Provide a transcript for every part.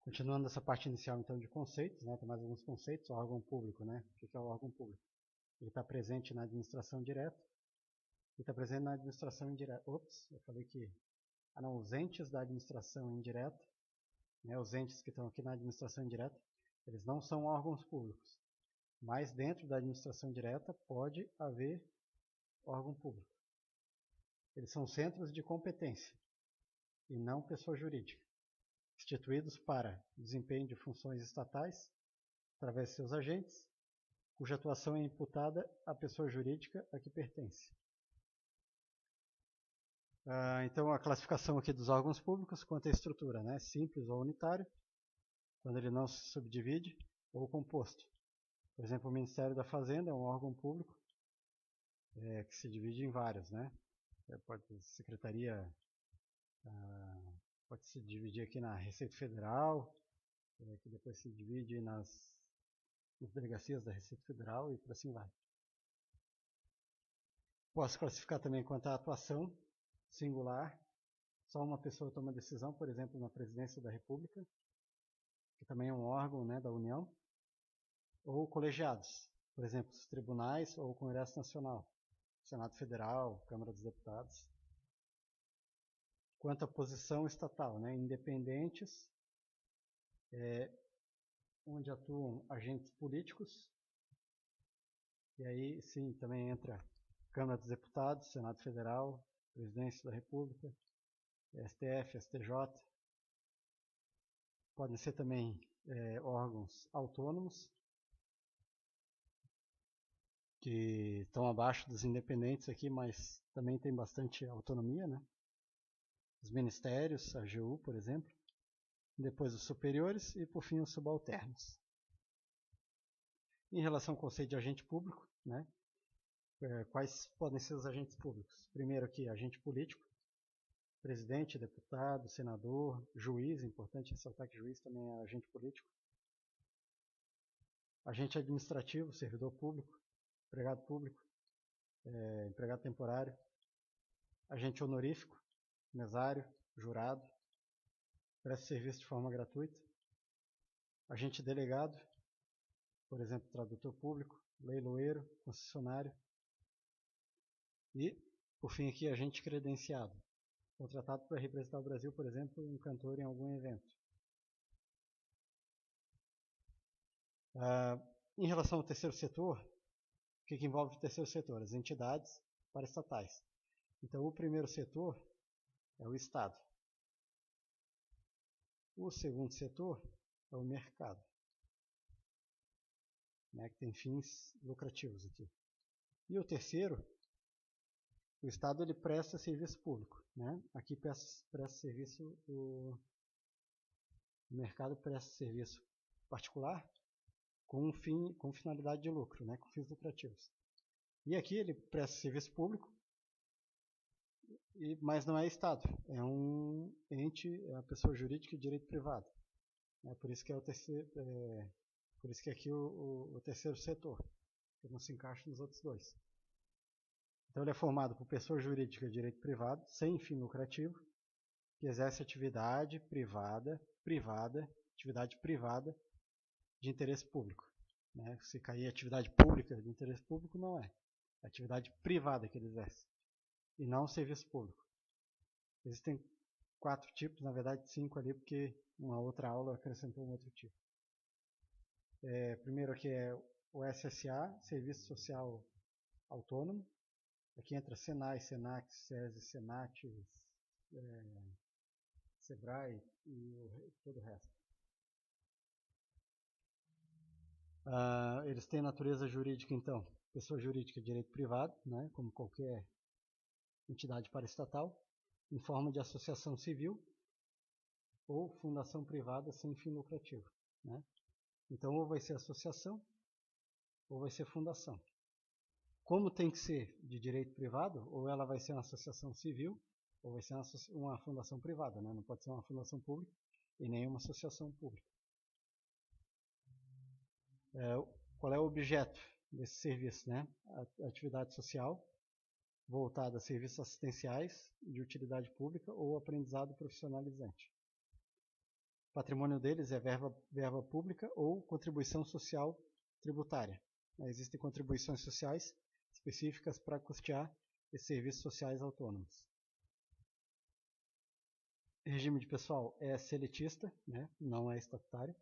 Continuando essa parte inicial, então, de conceitos, né? Tem mais alguns conceitos. O órgão público, né? O que é o órgão público? Ele está presente na administração direta e está presente na administração indireta. Ops, eu falei que... Ah, não, os entes da administração indireta, né? Os entes que estão aqui na administração indireta, eles não são órgãos públicos. Mas dentro da administração direta pode haver órgão público. Eles são centros de competência e não pessoa jurídica, instituídos para desempenho de funções estatais através de seus agentes, cuja atuação é imputada à pessoa jurídica a que pertence. Então, a classificação aqui dos órgãos públicos quanto à estrutura, né? Simples ou unitário, quando ele não se subdivide, ou composto. Por exemplo, o Ministério da Fazenda é um órgão público que se divide em vários, né? Secretaria pode se dividir aqui na Receita Federal, que depois se divide nas delegacias da Receita Federal e por assim vai. Posso classificar também quanto à atuação singular. Só uma pessoa toma decisão, por exemplo, na Presidência da República, que também é um órgão, né, da União, ou colegiados, por exemplo, os tribunais ou o Congresso Nacional, Senado Federal, Câmara dos Deputados. Quanto à posição estatal, né, independentes, onde atuam agentes políticos, e aí sim também entra Câmara dos Deputados, Senado Federal, Presidência da República, STF, STJ. Podem ser também órgãos autônomos, que estão abaixo dos independentes aqui, mas também tem bastante autonomia, né? Os ministérios, a AGU, por exemplo, depois os superiores e, por fim, os subalternos. Em relação ao conceito de agente público, né? Quais podem ser os agentes públicos? Primeiro aqui, agente político, presidente, deputado, senador, juiz, importante ressaltar que juiz também é agente político. Agente administrativo, servidor público, empregado público, empregado temporário, agente honorífico, mesário, jurado, presta serviço de forma gratuita, agente delegado, por exemplo, tradutor público, leiloeiro, concessionário e, por fim aqui, agente credenciado, contratado para representar o Brasil, por exemplo, um cantor em algum evento. Em relação ao terceiro setor, o que envolve o terceiro setor? As entidades paraestatais. Então, o primeiro setor é o Estado. O segundo setor é o mercado, né, que tem fins lucrativos aqui. E o terceiro, o Estado ele presta serviço público, né? Aqui presta serviço, o mercado presta serviço particular com finalidade de lucro, né, com fins lucrativos. E aqui ele presta serviço público, mas não é Estado, é um ente, é uma pessoa jurídica de direito privado. Por isso que é o terceiro, por isso que aqui o terceiro setor, que não se encaixa nos outros dois. Então ele é formado por pessoa jurídica de direito privado, sem fim lucrativo, que exerce atividade privada de interesse público. Né? Se cair atividade pública de interesse público, não é. É atividade privada que ele exerce, e não serviço público. Existem 4 tipos, na verdade 5 ali, porque uma outra aula acrescentou um outro tipo. Primeiro aqui é o SSA, Serviço Social Autônomo. Aqui entra Senai, Senac, SESI, Senat, Sebrae e todo o resto. Eles têm natureza jurídica, então, pessoa jurídica de direito privado, né, como qualquer entidade paraestatal, em forma de associação civil ou fundação privada sem fim lucrativo. Né? Então, ou vai ser associação ou vai ser fundação. Como tem que ser de direito privado, ou ela vai ser uma associação civil ou vai ser uma fundação privada, né? Não pode ser uma fundação pública e nem uma associação pública. Qual é o objeto desse serviço? Né? A atividade social voltada a serviços assistenciais de utilidade pública ou aprendizado profissionalizante. O patrimônio deles é verba pública ou contribuição social tributária. Existem contribuições sociais específicas para custear esses serviços sociais autônomos. O regime de pessoal é seletista, né? Não é estatutário.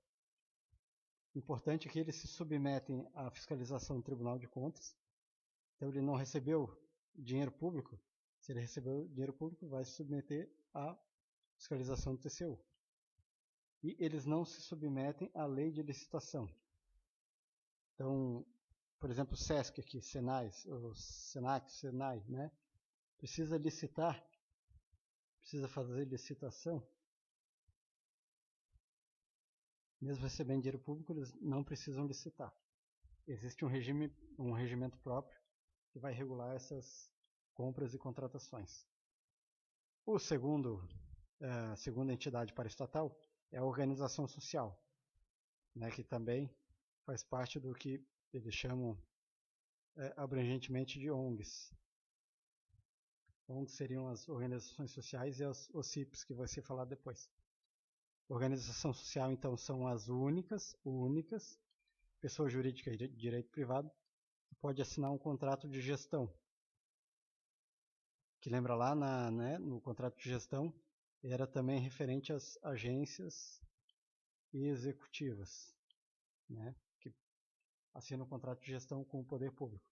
Importante é que eles se submetem à fiscalização do Tribunal de Contas. Então, ele não recebeu dinheiro público. Se ele recebeu dinheiro público, vai se submeter à fiscalização do TCU. E eles não se submetem à lei de licitação. Então, por exemplo, o SESC aqui, Senai, o Senac, Senai, né? Precisa licitar, precisa fazer licitação. Mesmo recebendo dinheiro público, eles não precisam licitar. Existe um regimento próprio que vai regular essas compras e contratações. A segunda entidade paraestatal é a organização social, né, que também faz parte do que eles chamam abrangentemente de ONGs. ONGs seriam as organizações sociais e as OCIPs, que vai ser falado depois. Organização social, então, são as únicas, pessoa jurídica de direito privado, que pode assinar um contrato de gestão. Que lembra lá no contrato de gestão, era também referente às agências e executivas, né, que assinam um contrato de gestão com o poder público.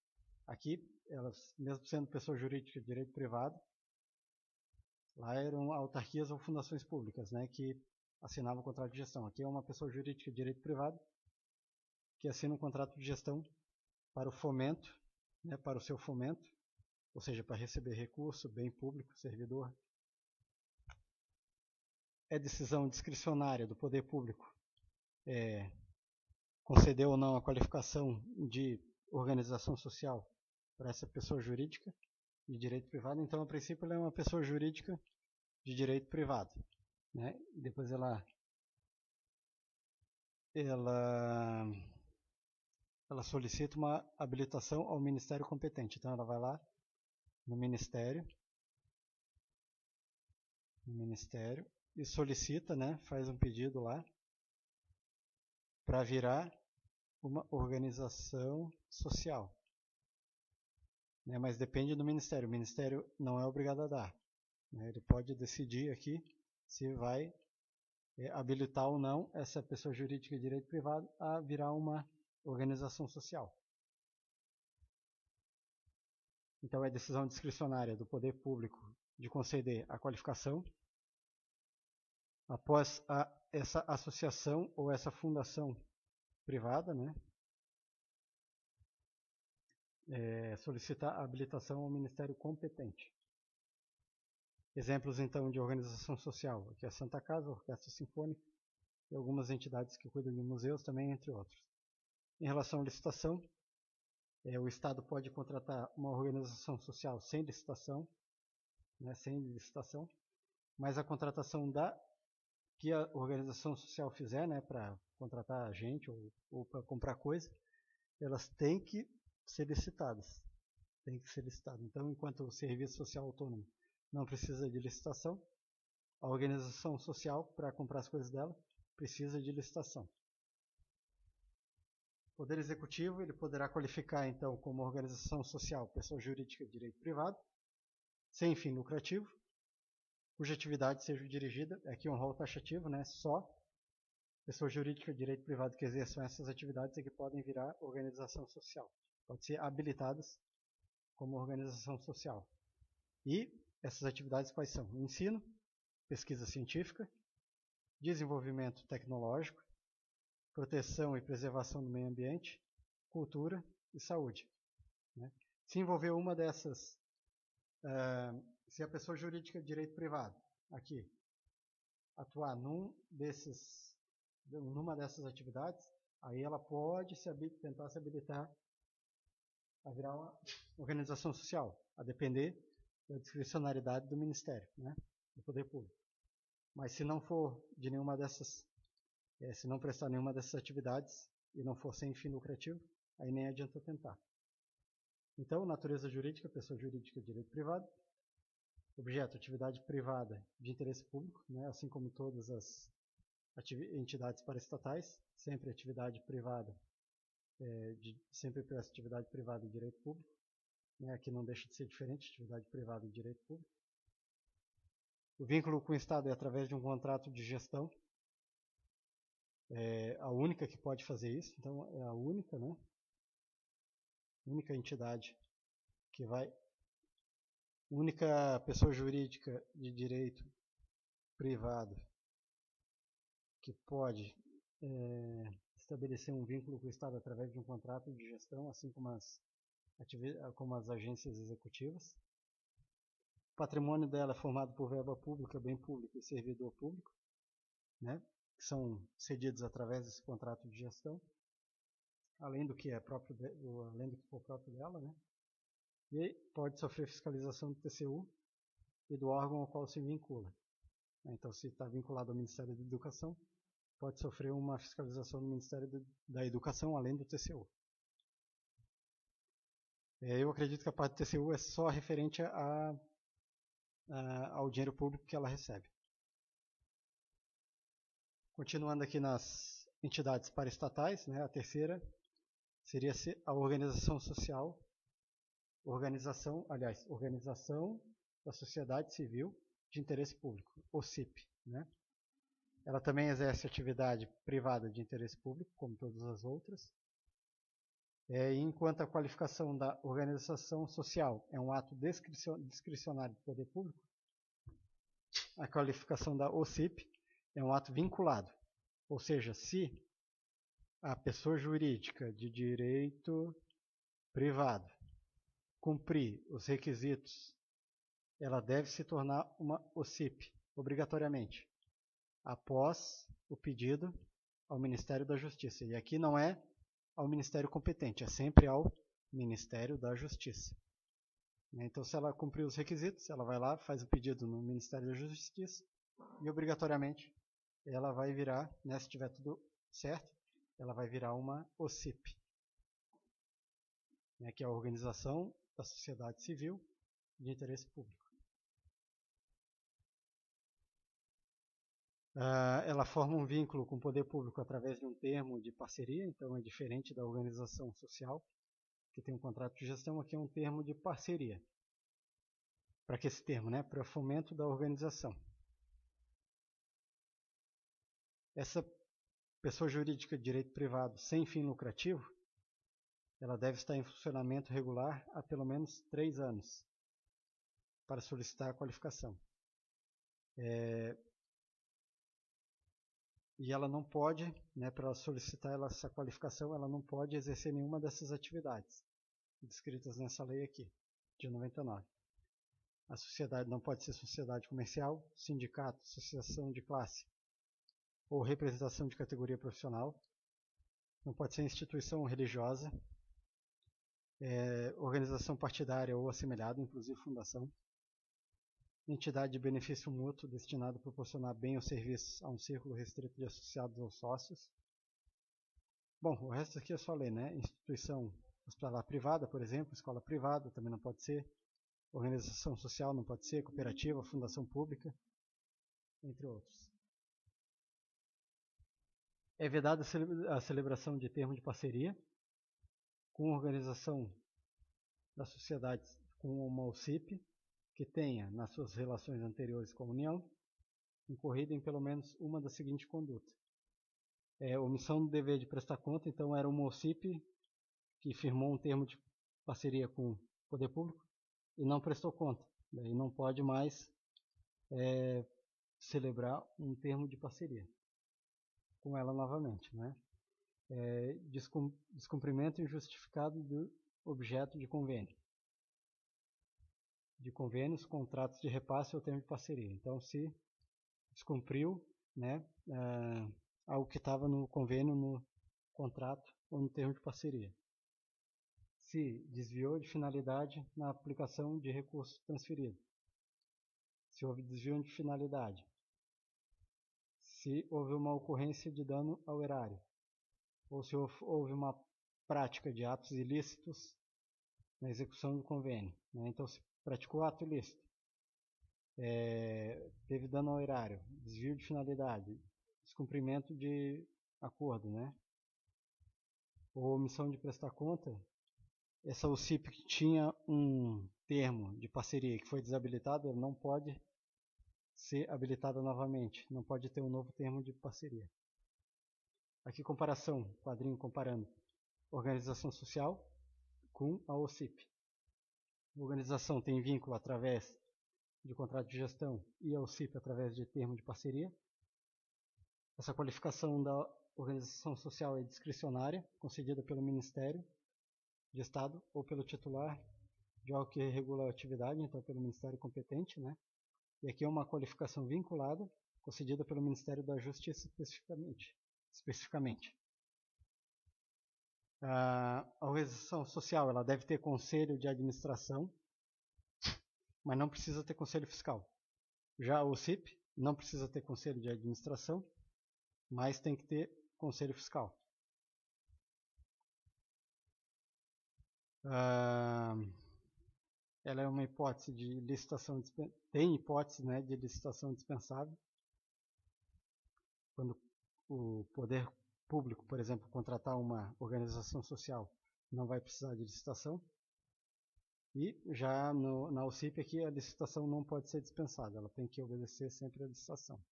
Aqui, elas, mesmo sendo pessoa jurídica de direito privado, lá eram autarquias ou fundações públicas, né, que assinavam o contrato de gestão. Aqui é uma pessoa jurídica de direito privado que assina um contrato de gestão para o fomento, né, para o seu fomento, ou seja, para receber recurso, bem público, servidor. É decisão discricionária do poder público conceder ou não a qualificação de organização social para essa pessoa jurídica de direito privado. Então, a princípio, ela é uma pessoa jurídica de direito privado, né? Depois ela solicita uma habilitação ao ministério competente. Então, ela vai lá no ministério e solicita, né, faz um pedido lá para virar uma organização social, né, mas depende do ministério. O ministério não é obrigado a dar, né, ele pode decidir aqui se vai habilitar ou não essa pessoa jurídica de direito privado a virar uma organização social. Então, é decisão discricionária do poder público de conceder a qualificação após essa associação ou essa fundação privada, né, solicitar a habilitação ao ministério competente. Exemplos, então, de organização social. Aqui é a Santa Casa, a Orquestra Sinfônica e algumas entidades que cuidam de museus também, entre outros. Em relação à licitação, o Estado pode contratar uma organização social sem licitação, né, mas a contratação que a organização social fizer, né, para contratar gente ou para comprar coisa, elas têm que ser licitadas. Então, enquanto o serviço social autônomo não precisa de licitação, a organização social, para comprar as coisas dela, precisa de licitação. O Poder Executivo, ele poderá qualificar, então, como organização social, pessoa jurídica de direito privado, sem fim lucrativo, cuja atividade seja dirigida, aqui é um rol taxativo, né, só pessoa jurídica de direito privado que exerçam essas atividades é que podem virar organização social. Podem ser habilitadas como organização social. E essas atividades quais são? Ensino, pesquisa científica, desenvolvimento tecnológico, proteção e preservação do meio ambiente, cultura e saúde, né? Se envolver uma dessas, se a pessoa jurídica de direito privado, aqui, atuar numa dessas atividades, aí ela pode tentar se habilitar a virar uma organização social, a depender da discricionariedade do Ministério, né, do Poder Público. Mas se não for de nenhuma dessas, se não prestar nenhuma dessas atividades e não for sem fim lucrativo, aí nem adianta tentar. Então, natureza jurídica, pessoa jurídica de direito privado. Objeto, atividade privada de interesse público, né, assim como todas as entidades paraestatais, sempre atividade privada, sempre para atividade privada e direito público, né? Aqui não deixa de ser diferente, atividade privada e direito público. O vínculo com o Estado é através de um contrato de gestão, a única que pode fazer isso, então é a única, né? Única entidade que vai, única pessoa jurídica de direito privado que pode estabelecer um vínculo com o Estado através de um contrato de gestão, assim como as agências executivas. O patrimônio dela é formado por verba pública, bem público e servidor público, né, que são cedidos através desse contrato de gestão, além do que for próprio dela, né, e pode sofrer fiscalização do TCU e do órgão ao qual se vincula. Então, se está vinculado ao Ministério da Educação, pode sofrer uma fiscalização do Ministério da Educação, além do TCU. Eu acredito que a parte do TCU é só referente ao dinheiro público que ela recebe. Continuando aqui nas entidades paraestatais, né, a terceira seria a organização social, organização da sociedade civil de interesse público, OCIP, né? Ela também exerce atividade privada de interesse público, como todas as outras. Enquanto a qualificação da organização social é um ato discricionário do poder público, a qualificação da OCIP é um ato vinculado. Ou seja, se a pessoa jurídica de direito privado cumprir os requisitos, ela deve se tornar uma OCIP, obrigatoriamente, após o pedido ao Ministério da Justiça. E aqui não é ao Ministério competente, é sempre ao Ministério da Justiça. Então, se ela cumprir os requisitos, ela vai lá, faz o pedido no Ministério da Justiça e, obrigatoriamente, ela vai virar, né, se tiver tudo certo, ela vai virar uma OCIP, né, que é a Organização da Sociedade Civil de Interesse Público. Ela forma um vínculo com o poder público através de um termo de parceria, então é diferente da organização social, que tem um contrato de gestão. Aqui é um termo de parceria. Para que esse termo? Né? Para fomento da organização. Essa pessoa jurídica de direito privado sem fim lucrativo, ela deve estar em funcionamento regular há pelo menos 3 anos para solicitar a qualificação. E ela não pode, né, para solicitar essa qualificação, ela não pode exercer nenhuma dessas atividades descritas nessa lei aqui, de 99. A sociedade não pode ser sociedade comercial, sindicato, associação de classe ou representação de categoria profissional. Não pode ser instituição religiosa, organização partidária ou assemelhada, inclusive fundação. Entidade de benefício mútuo destinada a proporcionar bem ou serviços a um círculo restrito de associados ou sócios. Bom, o resto aqui é só lei, né? Instituição hospitalar privada, por exemplo, escola privada também não pode ser, organização social não pode ser, cooperativa, fundação pública, entre outros. É vedada a celebração de termo de parceria com organização da sociedade com uma OCIP, que tenha, nas suas relações anteriores com a União, incorrido em pelo menos uma da seguinte conduta. Omissão do dever de prestar conta, então era uma OCIP que firmou um termo de parceria com o poder público e não prestou conta. Daí não pode mais celebrar um termo de parceria com ela novamente. Né? Descumprimento injustificado do objeto de convênio. De convênios, contratos de repasse ou termo de parceria. Então, se descumpriu, né, algo que estava no convênio, no contrato ou no termo de parceria. Se desviou de finalidade na aplicação de recurso transferido. Se houve desvio de finalidade. Se houve uma ocorrência de dano ao erário. Ou se houve uma prática de atos ilícitos na execução do convênio. Né? Então, se praticou ato ilícito, teve dano ao erário, desvio de finalidade, descumprimento de acordo, né? Ou omissão de prestar conta. Essa OCIP que tinha um termo de parceria que foi desabilitado, ele não pode ser habilitada novamente, não pode ter um novo termo de parceria. Aqui comparação, quadrinho comparando organização social com a OCIP. A organização tem vínculo através de contrato de gestão e a OCIP através de termo de parceria. Essa qualificação da organização social é discricionária, concedida pelo Ministério de Estado ou pelo titular de algo que regula a atividade, então pelo Ministério competente, né? E aqui é uma qualificação vinculada, concedida pelo Ministério da Justiça especificamente. A organização social ela deve ter conselho de administração, mas não precisa ter conselho fiscal. Já a OCIP não precisa ter conselho de administração, mas tem que ter conselho fiscal. Ela é uma hipótese de licitação, tem hipótese, né, de licitação dispensável. Quando o poder público, por exemplo, contratar uma organização social, não vai precisar de licitação. E já na OCIP aqui a licitação não pode ser dispensada, ela tem que obedecer sempre à licitação.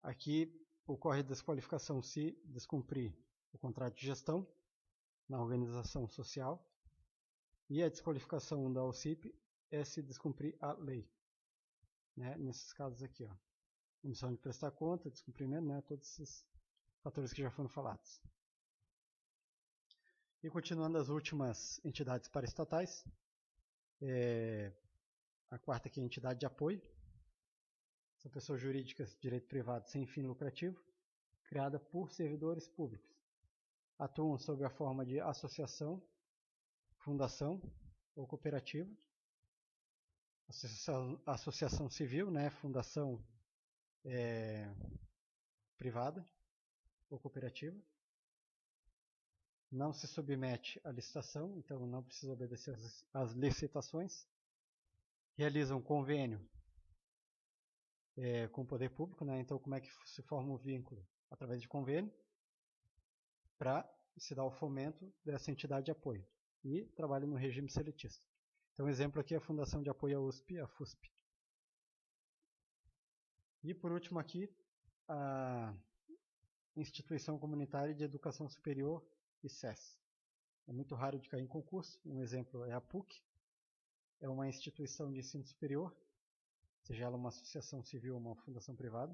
Aqui ocorre desqualificação se descumprir o contrato de gestão na organização social e a desqualificação da OCIP é se descumprir a lei, né? Nesses casos aqui, ó, omissão de prestar conta, descumprimento, né? Todos esses fatores que já foram falados. E continuando as últimas entidades paraestatais, a quarta aqui é a entidade de apoio. São pessoas jurídicas de direito privado sem fim lucrativo, criada por servidores públicos. Atuam sob a forma de associação, fundação ou cooperativa. Associação civil, né, fundação privada ou cooperativa. Não se submete à licitação, então não precisa obedecer às licitações. Realizam convênio com o poder público, né? Então como é que se forma o vínculo? Através de convênio, para se dar o fomento dessa entidade de apoio. E trabalha no regime seletista. Então, exemplo aqui é a Fundação de Apoio à USP, a FUSP. E por último aqui, a Instituição Comunitária de Educação Superior, ICES. É muito raro de cair em concurso. Um exemplo é a PUC. É uma instituição de ensino superior, seja ela uma associação civil ou uma fundação privada,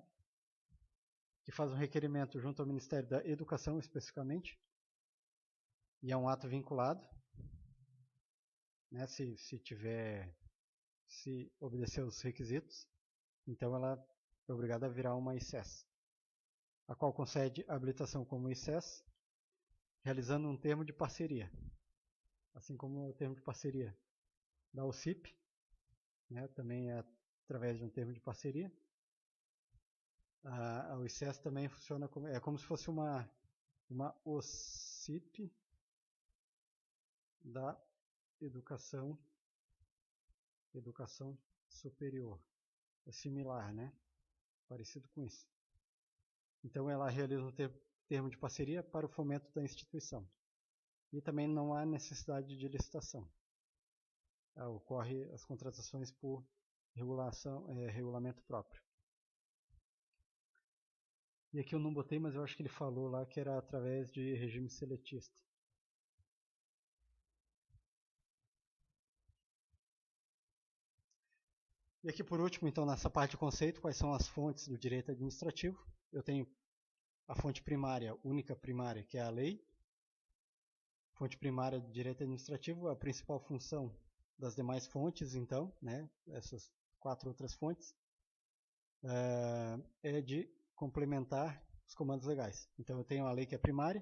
que faz um requerimento junto ao Ministério da Educação especificamente, e é um ato vinculado, né, se obedecer os requisitos, então ela é obrigada a virar uma ICES, a qual concede habilitação como ICES, realizando um termo de parceria, assim como o termo de parceria da OCIP, né, também é através de um termo de parceria. A ICES também funciona como se fosse uma OCIP da educação superior. É similar, né? Parecido com isso. Então ela realiza um termo de parceria para o fomento da instituição. E também não há necessidade de licitação. Ocorre as contratações por regulamento próprio. E aqui eu não botei, mas eu acho que ele falou lá que era através de regime seletista. E aqui por último, então, nessa parte de conceito, quais são as fontes do direito administrativo? Eu tenho a fonte primária, única primária, que é a lei. Fonte primária do direito administrativo, a principal função das demais fontes, então, né, essas 4 outras fontes, é de complementar os comandos legais. Então eu tenho a lei que é primária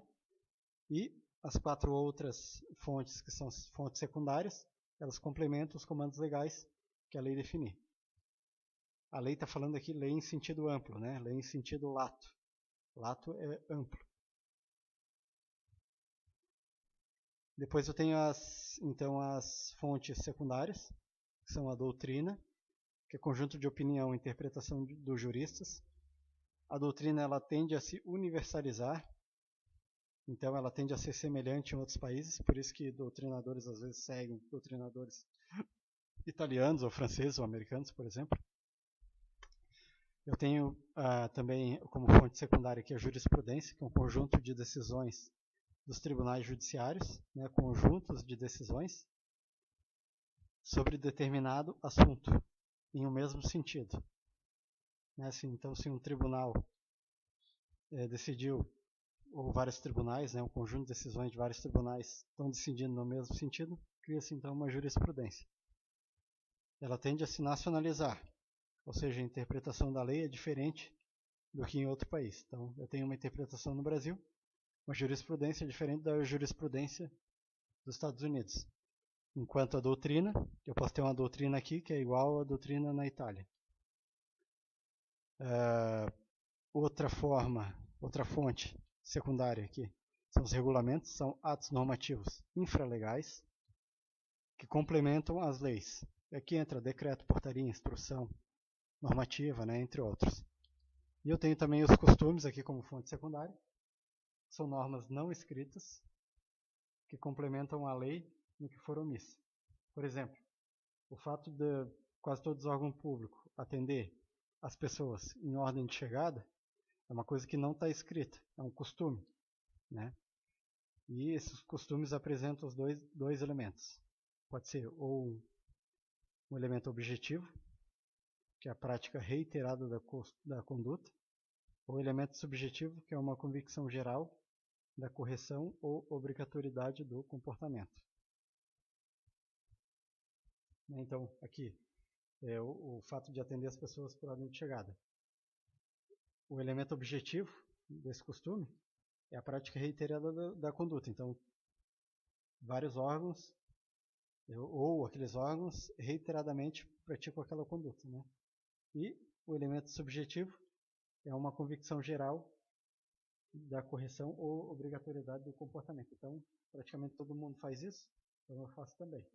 e as 4 outras fontes que são fontes secundárias, elas complementam os comandos legais que a lei definir. A lei está falando aqui lei em sentido amplo, né? Lei em sentido lato. Lato é amplo. Depois eu tenho as fontes secundárias, que são a doutrina, que é conjunto de opinião e interpretação dos juristas, A doutrina ela tende a se universalizar, então ela tende a ser semelhante em outros países, por isso que doutrinadores às vezes seguem doutrinadores italianos ou franceses ou americanos, por exemplo. Eu tenho também como fonte secundária aqui a jurisprudência, que é um conjunto de decisões dos tribunais judiciários, né, conjuntos de decisões sobre determinado assunto, em um mesmo sentido. Né, então, se um tribunal decidiu, ou vários tribunais, né, um conjunto de decisões de vários tribunais estão decidindo no mesmo sentido, cria-se então uma jurisprudência. Ela tende a se nacionalizar, ou seja, a interpretação da lei é diferente do que em outro país. Então, eu tenho uma interpretação no Brasil, uma jurisprudência diferente da jurisprudência dos Estados Unidos. Enquanto a doutrina, eu posso ter uma doutrina aqui que é igual à doutrina na Itália. Outra fonte secundária aqui, são os regulamentos, são atos normativos infralegais que complementam as leis. Aqui entra decreto, portaria, instrução normativa, né, entre outros. E eu tenho também os costumes aqui como fonte secundária, são normas não escritas que complementam a lei no que for omisso. Por exemplo, o fato de quase todos os órgãos públicos atender as pessoas em ordem de chegada é uma coisa que não está escrita, é um costume, né? E esses costumes apresentam os dois elementos. Pode ser ou um elemento objetivo, que é a prática reiterada da conduta, ou elemento subjetivo, que é uma convicção geral da correção ou obrigatoriedade do comportamento. Então, aqui, o fato de atender as pessoas por ordem de chegada. O elemento objetivo desse costume é a prática reiterada da conduta. Então, vários órgãos, ou aqueles órgãos, reiteradamente praticam aquela conduta. Né? E o elemento subjetivo é uma convicção geral da correção ou obrigatoriedade do comportamento. Então, praticamente todo mundo faz isso, então eu faço também.